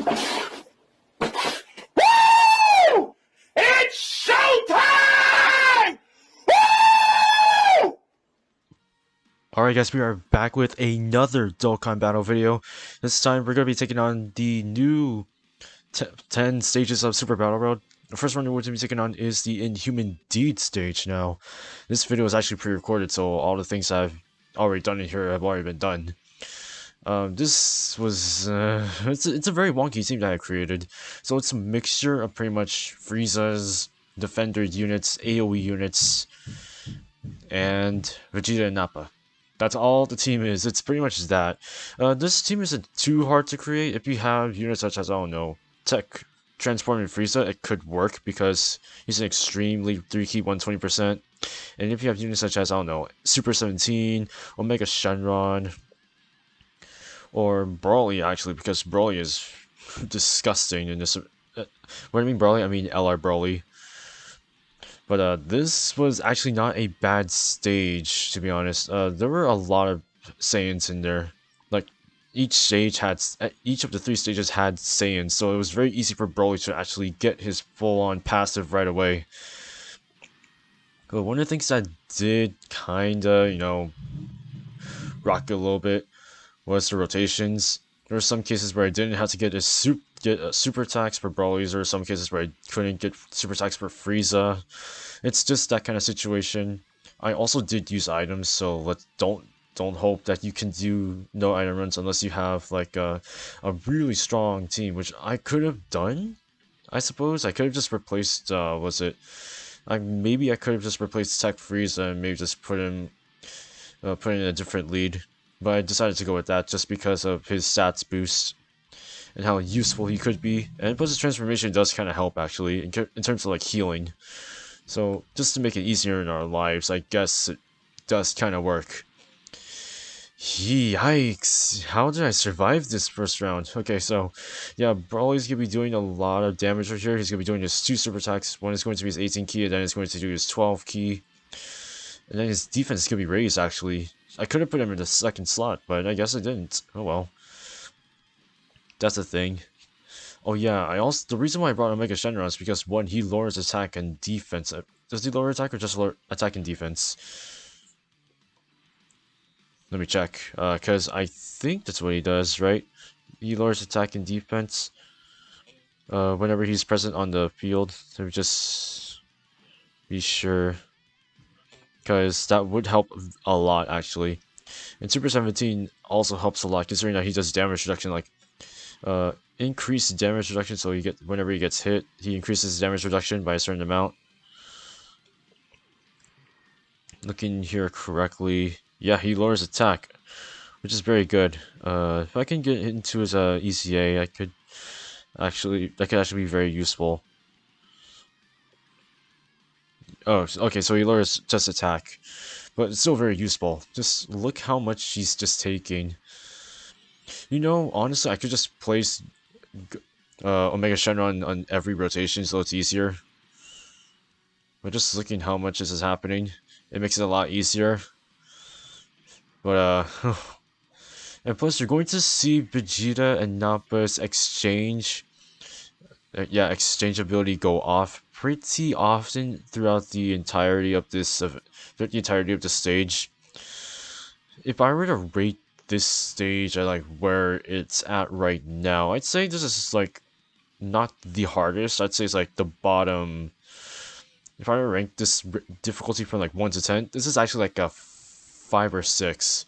Woo! It's showtime! Woo! Alright guys, we are back with another Dokkan battle video. This time we're going to be taking on the new 10 stages of Super Battle World. The first one we're going to be taking on is the Inhuman Deed stage now. This video is actually pre-recorded, so all the things I've already done in here have already been done. This was, it's a very wonky team that I created. So it's a mixture of pretty much Frieza's Defender units, AoE units, and Vegeta and Nappa. That's all the team is. It's pretty much that. This team isn't too hard to create. If you have units such as, I don't know, Tech Transforming Frieza, it could work because he's an extremely 3-key 120%. And if you have units such as, I don't know, Super 17, Omega Shenron, or Broly actually, because Broly is disgusting in this. When I mean Broly, I mean LR Broly. But this was actually not a bad stage, to be honest. There were a lot of Saiyans in there. Like, each of the 3 stages had Saiyans, so it was very easy for Broly to actually get his full-on passive right away. But one of the things that did kinda, you know, rock it a little bit was the rotations. There were some cases where I didn't have to get super attacks for Broly's, or some cases where I couldn't get super attacks for Frieza. It's just that kind of situation. I also did use items, so don't hope that you can do no item runs unless you have like a really strong team, which I could have done. I suppose I could have just replaced maybe I could have just replaced Tech Frieza and maybe just put in a different lead. But I decided to go with that just because of his stats boost and how useful he could be. And plus his transformation does kind of help actually in terms of like healing. So just to make it easier in our lives, I guess it does kind of work. Yikes! How did I survive this first round? Okay, so yeah, Broly's gonna be doing a lot of damage right here. He's gonna be doing his 2 super attacks. One is going to be his 18 key, and then he's going to do his 12 key. And then his defense is gonna be raised actually. I could have put him in the second slot, but I guess I didn't. Oh well. That's a thing. Oh yeah, the reason why I brought Omega Shenron is because, one, he lowers attack and defense. Does he lower attack or just lower attack and defense? Let me check, because I think that's what he does, right? He lowers attack and defense whenever he's present on the field. Let me just be sure, because that would help a lot actually. And Super 17 also helps a lot, considering that he does damage reduction, like increased damage reduction. So whenever he gets hit, he increases damage reduction by a certain amount. Looking here correctly, yeah, he lowers attack, which is very good. If I can get into his ECA, that could actually be very useful. Oh, okay, so he lowers just attack, but it's still very useful. Just look how much he's just taking. You know, honestly, I could just place Omega Shenron on every rotation so it's easier. But just looking how much this is happening, it makes it a lot easier. But and plus you're going to see Vegeta and Nappa's exchange ability go off pretty often throughout the entirety of the stage. If I were to rate this stage at like where it's at right now, I'd say this is like not the hardest. I'd say it's like the bottom. If I were to rank this difficulty from like 1 to 10, this is actually like a 5 or 6,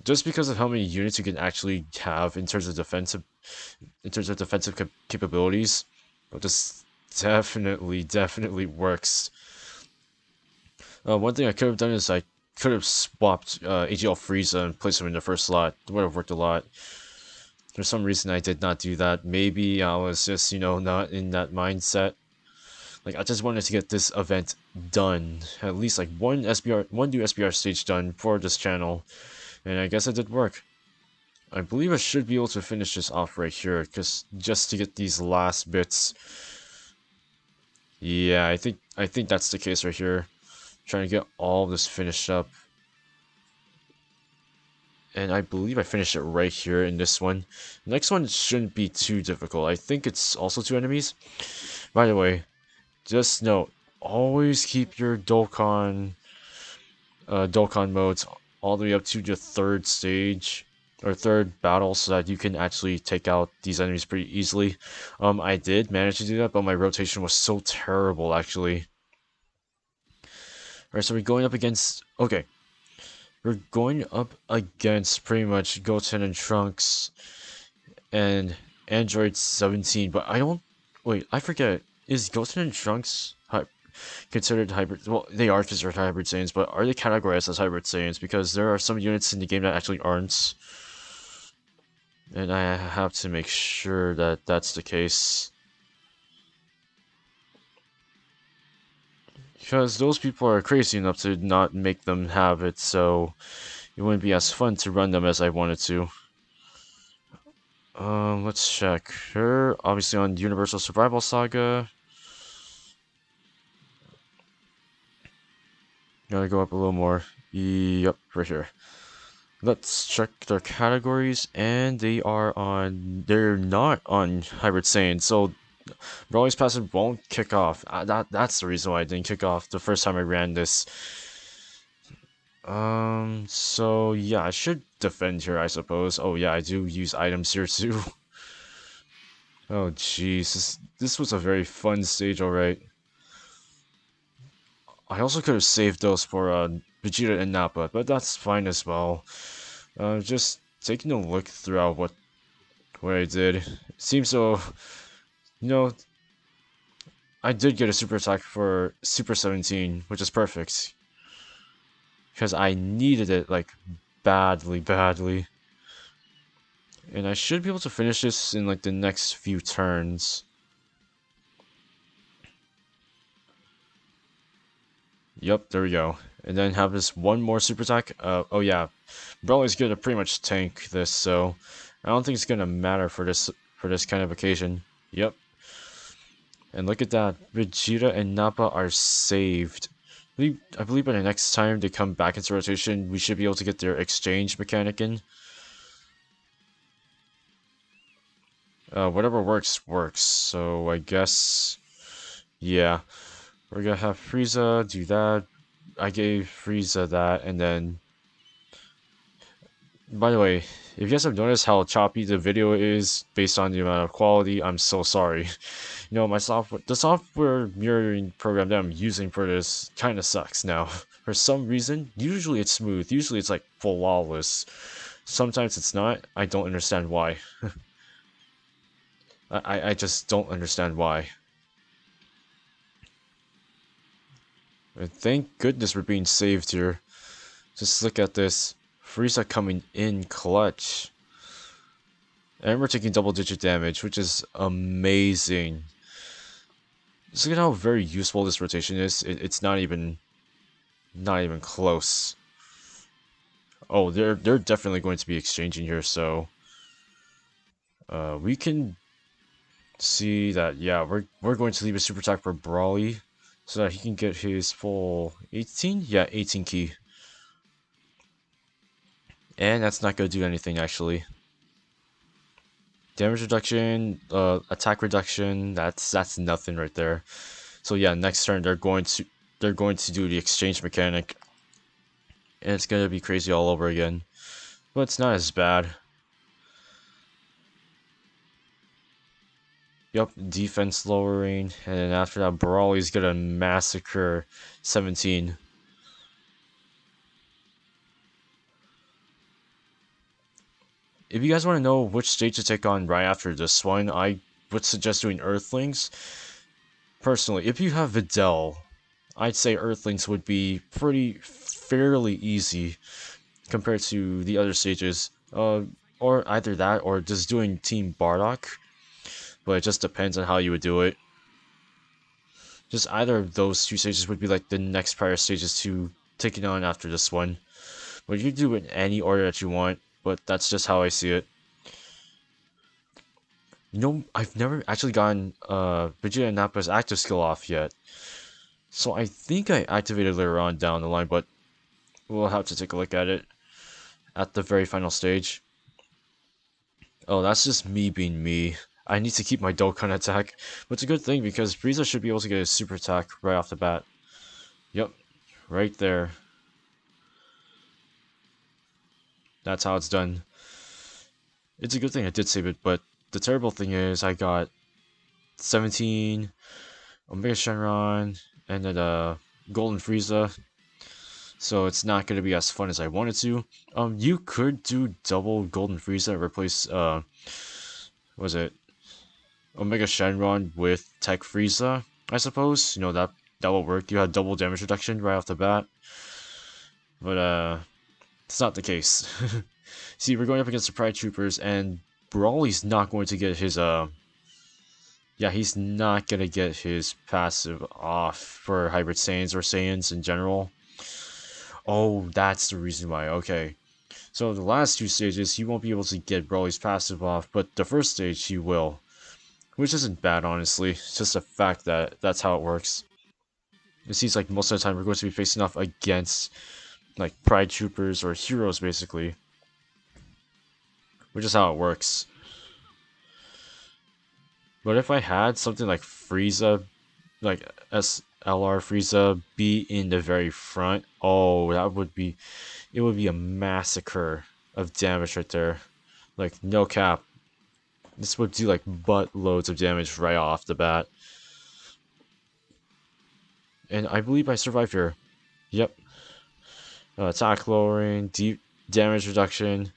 just because of how many units you can actually have in terms of defensive capabilities. But this definitely works. One thing I could have done is I could have swapped AGL Frieza and placed him in the first slot. It would have worked a lot. For some reason I did not do that. Maybe I was just, you know, not in that mindset. Like, I just wanted to get this event done. At least like one new SBR stage done for this channel. And I guess it did work. I believe I should be able to finish this off right here, just to get these last bits. Yeah, I think that's the case right here. Trying to get all of this finished up. and I believe I finished it right here in this one. The next one shouldn't be too difficult. I think it's also 2 enemies. By the way, just note, always keep your Dokkan modes all the way up to the 3rd stage or 3rd battle so that you can actually take out these enemies pretty easily. I did manage to do that, but my rotation was so terrible actually. Alright, so we're going up against... Okay. We're going up against pretty much Goten and Trunks and Android 17, but I don't... Wait, I forget. Is Goten and Trunks considered hybrid? Well, they are considered hybrid Saiyans, but are they categorized as hybrid Saiyans? Because there are some units in the game that actually aren't. And I have to make sure that that's the case. Because those people are crazy enough to not make them have it, so it wouldn't be as fun to run them as I wanted to. Let's check. Here, obviously on Universal Survival Saga. Gotta go up a little more. Yep, right here. Let's check their categories, and they're not on Hybrid Saiyan, so Broly's passive won't kick off. That's the reason why I didn't kick off the first time I ran this. So yeah, I should defend here, I suppose. Oh yeah, I do use items here too. Oh jeez, this was a very fun stage, alright. I also could have saved those for Vegeta and Nappa, but that's fine as well. Just taking a look throughout what I did. It seems so, you know, I did get a super attack for Super 17, which is perfect. Because I needed it, like, badly. And I should be able to finish this in, like, the next few turns. Yep, there we go. And then have this one more super attack. Oh yeah, Broly's gonna pretty much tank this, so I don't think it's gonna matter for this kind of occasion. Yep. And look at that, Vegeta and Nappa are saved. I believe by the next time they come back into rotation, we should be able to get their exchange mechanic in. Whatever works. So I guess, yeah, we're gonna have Frieza do that. I gave Frieza that, and then... By the way, if you guys have noticed how choppy the video is based on the amount of quality, I'm so sorry. You know, the software mirroring program that I'm using for this kind of sucks now. For some reason, usually it's smooth, usually it's like flawless. Sometimes it's not, I don't understand why. I just don't understand why. And thank goodness we're being saved here. Just look at this. Frieza coming in clutch. And we're taking double-digit damage, which is amazing. Just look at how very useful this rotation is. It's not even close. Oh, they're definitely going to be exchanging here, so we can see that, yeah, we're going to leave a super attack for Broly so that he can get his full 18? Yeah, 18 key. And that's not going to do anything, actually. Damage reduction, attack reduction, that's nothing right there. So yeah, next turn they're going to do the exchange mechanic. And it's going to be crazy all over again. But it's not as bad. Yup, defense lowering, and then after that Broly's gonna massacre 17. If you guys want to know which stage to take on right after this one, I would suggest doing Earthlings. Personally, if you have Videl, I'd say Earthlings would be fairly easy compared to the other stages. Or either that, or just doing Team Bardock. But it just depends on how you would do it. Just either of those two stages would be like the next prior stages to take it on after this one. But you can do it in any order that you want, but that's just how I see it. You know, I've never actually gotten Vegeta and Nappa's active skill off yet. So I think I activated later on down the line, but we'll have to take a look at it. at the very final stage. Oh, that's just me being me. I need to keep my Dokkan attack, but it's a good thing because Frieza should be able to get his super attack right off the bat. Yep, right there. That's how it's done. It's a good thing I did save it, but the terrible thing is I got 17 Omega Shenron and then Golden Frieza, so it's not going to be as fun as I wanted to. You could do double Golden Frieza and replace was it Omega Shenron with Tech Frieza, I suppose. You know, that will work. You had double damage reduction right off the bat, but it's not the case. See, we're going up against the Pride Troopers, and Brawly's not going to get his yeah, he's not gonna get his passive off for Hybrid Saiyans or Saiyans in general. Oh, that's the reason why. Okay. So the last two stages, he won't be able to get Brawly's passive off, but the first stage he will. Which isn't bad, honestly. It's just a fact that that's how it works. It seems like most of the time we're going to be facing off against like Pride Troopers or heroes, basically. Which is how it works. But if I had something like Frieza, like SLR Frieza, be in the very front, oh, it would be a massacre of damage right there. Like, no cap. This would do like buttloads of damage right off the bat. And I believe I survived here. Yep. Attack lowering, deep damage reduction.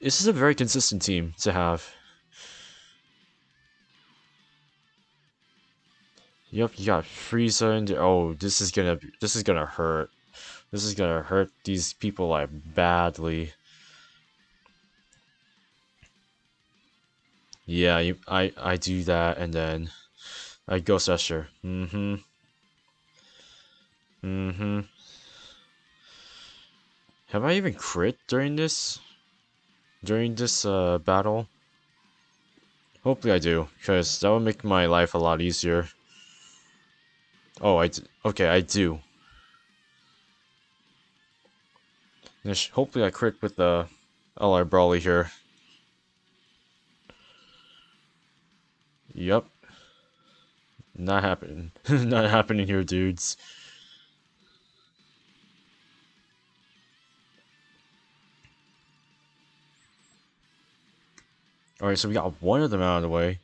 This is a very consistent team to have. Yep, you got Frieza in there. Oh, this is gonna hurt. This is gonna hurt these people like badly. Yeah, I do that and then I Ghost Usher. Have I even crit during this? During this battle? Hopefully I do, because that would make my life a lot easier. Oh, okay, I do. Hopefully I crit with the LR Brawly here. Yep. Not happening. Not happening here, dudes. Alright, so we got one of them out of the way.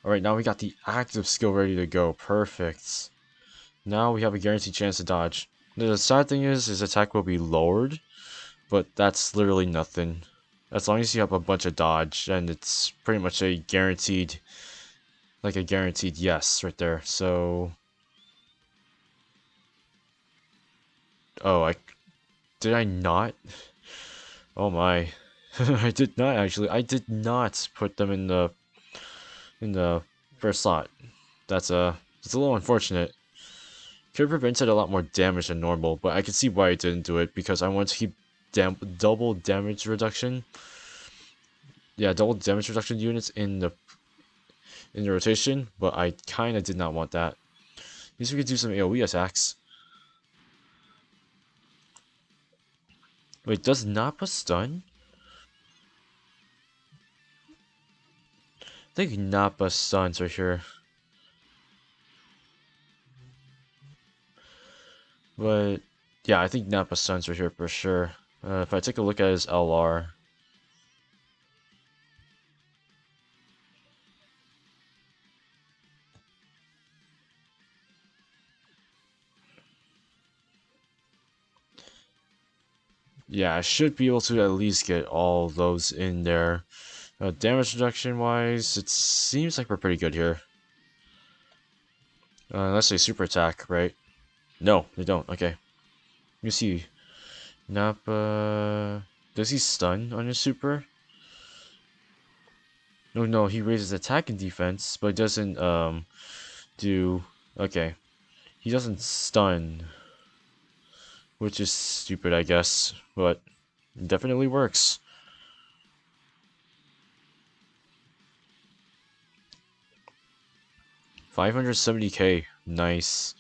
Alright, now we got the active skill ready to go. Perfect. Now we have a guaranteed chance to dodge. The sad thing is, his attack will be lowered, but that's literally nothing. As long as you have a bunch of dodge, and it's pretty much a guaranteed, like a guaranteed yes right there. So, oh, did I not? Oh my, I did not actually. I did not put them in the first slot. It's a little unfortunate. Could have prevented a lot more damage than normal, but I can see why I didn't do it because I want to keep double damage reduction. Yeah, double damage reduction units in the rotation, but I kind of did not want that. At least we could do some AoE attacks. Wait, does Nappa stun? I think Nappa stuns right here. But yeah, I think Nappa stuns right here for sure. If I take a look at his LR. Yeah, I should be able to at least get all those in there. Damage reduction wise, it seems like we're pretty good here. Let's say super attack, right? No, they don't. Okay. Let me see. Nappa. Does he stun on his super? No, he raises attack and defense, but doesn't do. Okay. He doesn't stun. Which is stupid, I guess, but it definitely works. $570k, nice.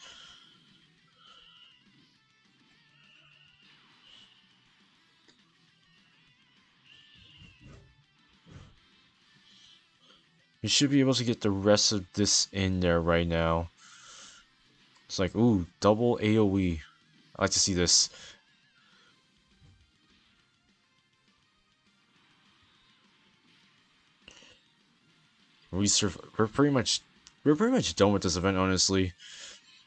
we should be able to get the rest of this in there right now. It's like, ooh, double AoE. I like to see this. We're pretty much done with this event, honestly.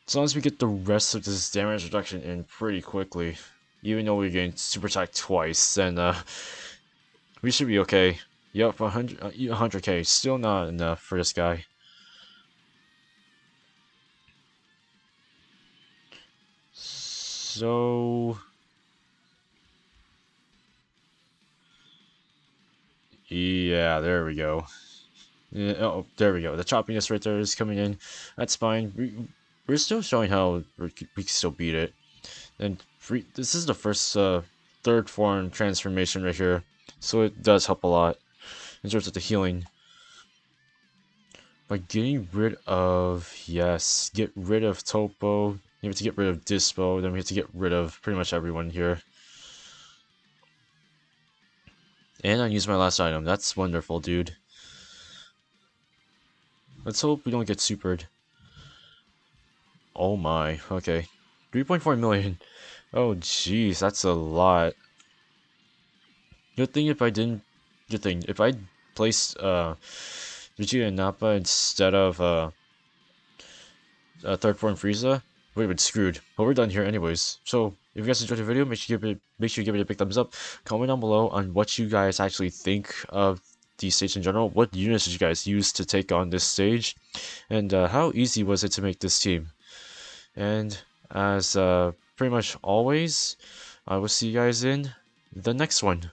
As long as we get the rest of this damage reduction in pretty quickly, even though we're getting super attacked twice, then we should be okay. Yup, 100k, still not enough for this guy. So yeah, there we go. Yeah, oh, there we go. The choppiness right there is coming in. That's fine. We're still showing how we can still beat it. And this is the first third form transformation right here, so it does help a lot in terms of the healing. By getting rid of, yes, get rid of Topo, you have to get rid of Dispo, then we have to get rid of pretty much everyone here. And I used my last item. That's wonderful, dude. Let's hope we don't get supered. Oh my, okay. 3.4 million. Oh jeez, that's a lot. Good thing if I placed Vegeta and Nappa instead of third form Frieza, we would have been screwed. But we're done here anyways. So if you guys enjoyed the video, make sure you give it a big thumbs up. Comment down below on what you guys actually think of the stage in general. What units did you guys use to take on this stage? And how easy was it to make this team? And as pretty much always, I will see you guys in the next one.